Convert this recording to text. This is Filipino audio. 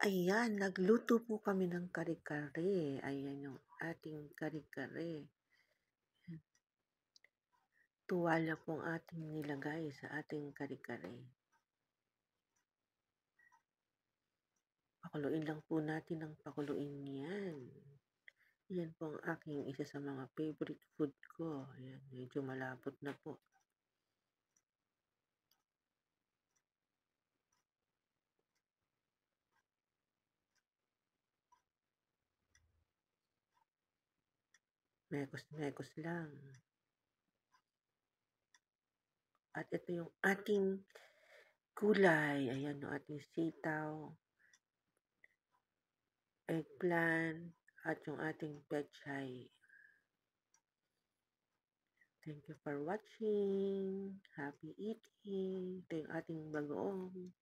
Ayan, nagluto po kami ng kare-kare. Ayan yung ating kare-kare. Tuwalya po ang ating nilagay sa ating kare-kare. Pakuluin lang po natin ng pakuluin yan. Yan po ang aking isa sa mga favorite food ko. Ayan, medyo malapot na po. Mekos-mekos lang. At ito yung ating gulay. Ayan yung ating sitaw, eggplant, at yung ating pechay. Thank you for watching. Happy eating. Ito yung ating bagoong